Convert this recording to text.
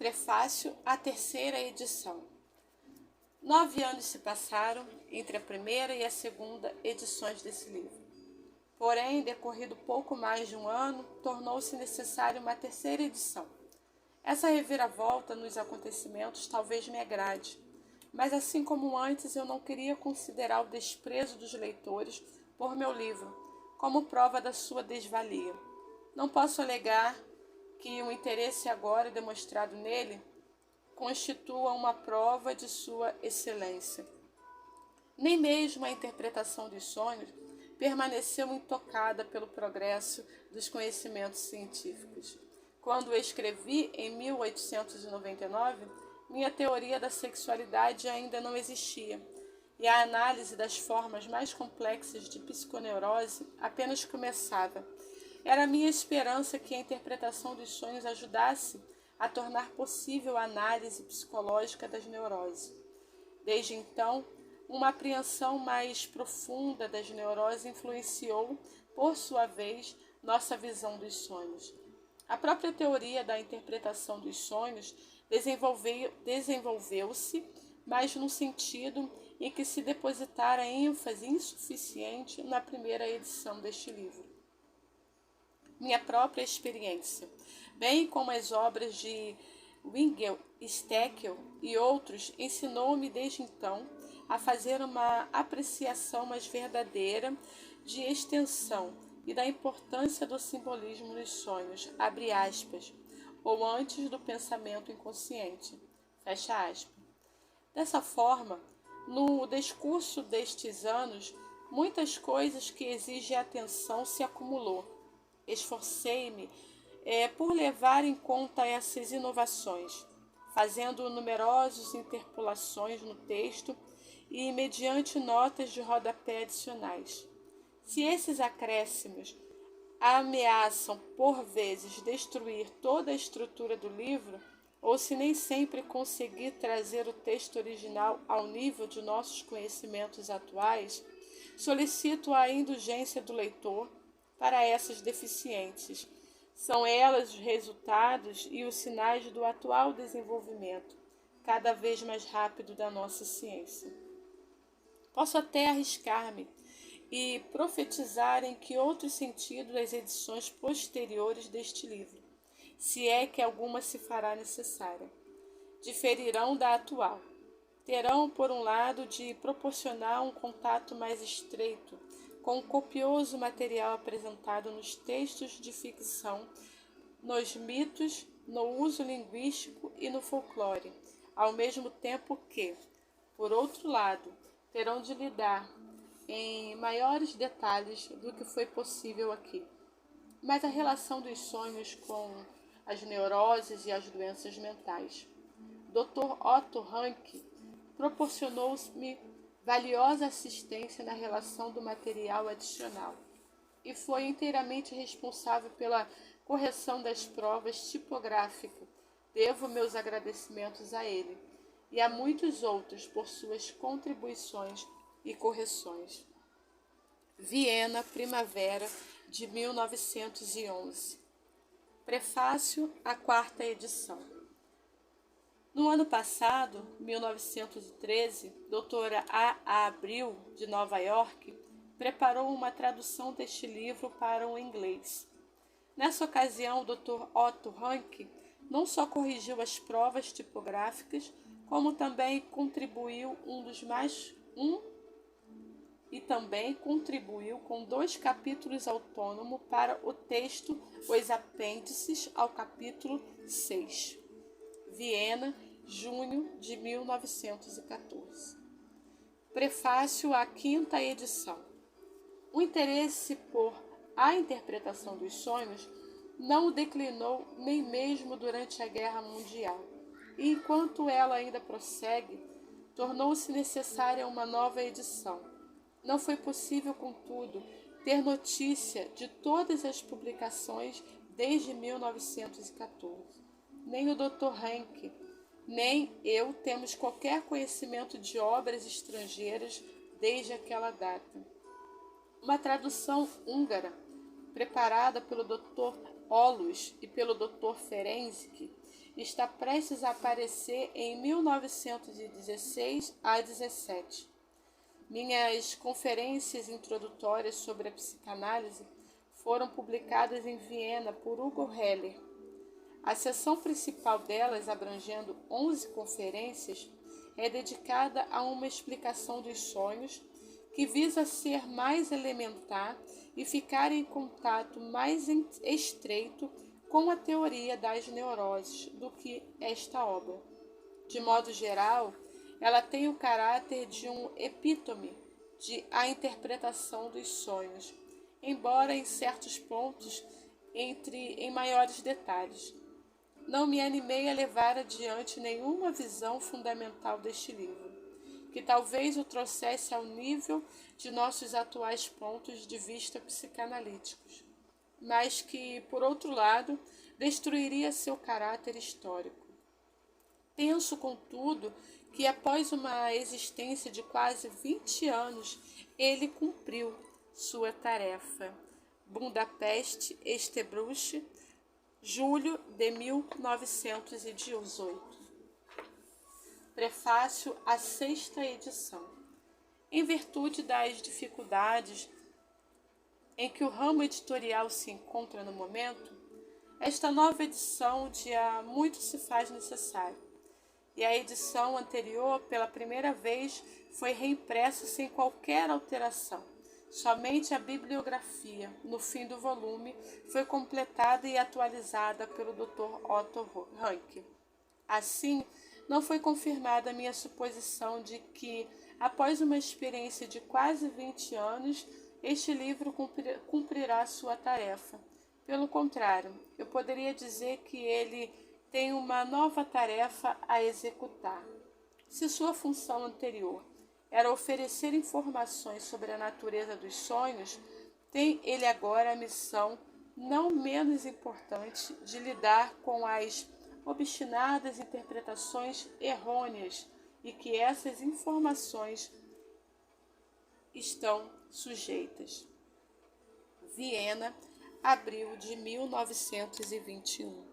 Prefácio à terceira edição. 9 anos se passaram entre a primeira e a segunda edições desse livro. Porém, decorrido pouco mais de um ano, tornou-se necessária uma terceira edição. Essa reviravolta nos acontecimentos talvez me agrade, mas assim como antes eu não queria considerar o desprezo dos leitores por meu livro como prova da sua desvalia. Não posso alegar que o interesse agora demonstrado nele constitua uma prova de sua excelência. Nem mesmo a interpretação dos sonhos permaneceu intocada pelo progresso dos conhecimentos científicos. Quando escrevi em 1899, minha teoria da sexualidade ainda não existia, e a análise das formas mais complexas de psiconeurose apenas começava. Era minha esperança que a interpretação dos sonhos ajudasse a tornar possível a análise psicológica das neuroses. Desde então, uma apreensão mais profunda das neuroses influenciou, por sua vez, nossa visão dos sonhos. A própria teoria da interpretação dos sonhos desenvolveu-se, mas no sentido em que se depositara ênfase insuficiente na primeira edição deste livro. Minha própria experiência, bem como as obras de Wingel, Steckel e outros, ensinou-me desde então a fazer uma apreciação mais verdadeira de extensão e da importância do simbolismo nos sonhos, abre aspas, ou antes do pensamento inconsciente, fecha aspas. Dessa forma, no discurso destes anos, muitas coisas que exigem atenção se acumulou. Esforcei-me por levar em conta essas inovações, fazendo numerosas interpolações no texto e mediante notas de rodapé adicionais. Se esses acréscimos ameaçam por vezes destruir toda a estrutura do livro, ou se nem sempre conseguir trazer o texto original ao nível de nossos conhecimentos atuais, solicito a indulgência do leitor para essas deficiências. São elas os resultados e os sinais do atual desenvolvimento, cada vez mais rápido da nossa ciência. Posso até arriscar-me e profetizar em que outro sentido das edições posteriores deste livro, se é que alguma se fará necessária, diferirão da atual. Terão, por um lado, de proporcionar um contato mais estreito com o copioso material apresentado nos textos de ficção, nos mitos, no uso linguístico e no folclore, ao mesmo tempo que, por outro lado, terão de lidar em maiores detalhes do que foi possível aqui. Mas a relação dos sonhos com as neuroses e as doenças mentais. Dr. Otto Rank proporcionou-me valiosa assistência na relação do material adicional e foi inteiramente responsável pela correção das provas tipográficas. Devo meus agradecimentos a ele e a muitos outros por suas contribuições e correções. Viena, primavera de 1911. Prefácio à quarta edição. No ano passado, 1913, doutora A. Abril, de Nova York, preparou uma tradução deste livro para o inglês. Nessa ocasião, o Dr. Otto Rank não só corrigiu as provas tipográficas, como também contribuiu com 2 capítulos autônomos para o texto, os apêndices ao capítulo 6. Viena, junho de 1914. Prefácio à quinta edição. O interesse por a interpretação dos sonhos não declinou nem mesmo durante a Guerra Mundial. E enquanto ela ainda prossegue, tornou-se necessária uma nova edição. Não foi possível, contudo, ter notícia de todas as publicações desde 1914. Nem o Dr. Rank, nem eu temos qualquer conhecimento de obras estrangeiras desde aquela data. Uma tradução húngara, preparada pelo Dr. Holus e pelo Dr. Ferenczi, está prestes a aparecer em 1916 a 17. Minhas conferências introdutórias sobre a psicanálise foram publicadas em Viena por Hugo Heller. A seção principal delas, abrangendo 11 conferências, é dedicada a uma explicação dos sonhos que visa ser mais elementar e ficar em contato mais estreito com a teoria das neuroses do que esta obra. De modo geral, ela tem o caráter de um epítome de a interpretação dos sonhos, embora em certos pontos entre em maiores detalhes. Não me animei a levar adiante nenhuma visão fundamental deste livro, que talvez o trouxesse ao nível de nossos atuais pontos de vista psicanalíticos, mas que, por outro lado, destruiria seu caráter histórico. Penso, contudo, que após uma existência de quase 20 anos, ele cumpriu sua tarefa. Budapeste, Esterbruch, julho de 1918. Prefácio à 6ª edição. Em virtude das dificuldades em que o ramo editorial se encontra no momento, esta nova edição de há muito se faz necessária, e a edição anterior, pela primeira vez, foi reimpressa sem qualquer alteração. Somente a bibliografia, no fim do volume, foi completada e atualizada pelo Dr. Otto Rank. Assim, não foi confirmada a minha suposição de que, após uma experiência de quase 20 anos, este livro cumprirá sua tarefa. Pelo contrário, eu poderia dizer que ele tem uma nova tarefa a executar. Se sua função anterior era oferecer informações sobre a natureza dos sonhos, tem ele agora a missão não menos importante de lidar com as obstinadas interpretações errôneas e que essas informações estão sujeitas. Viena, abril de 1921.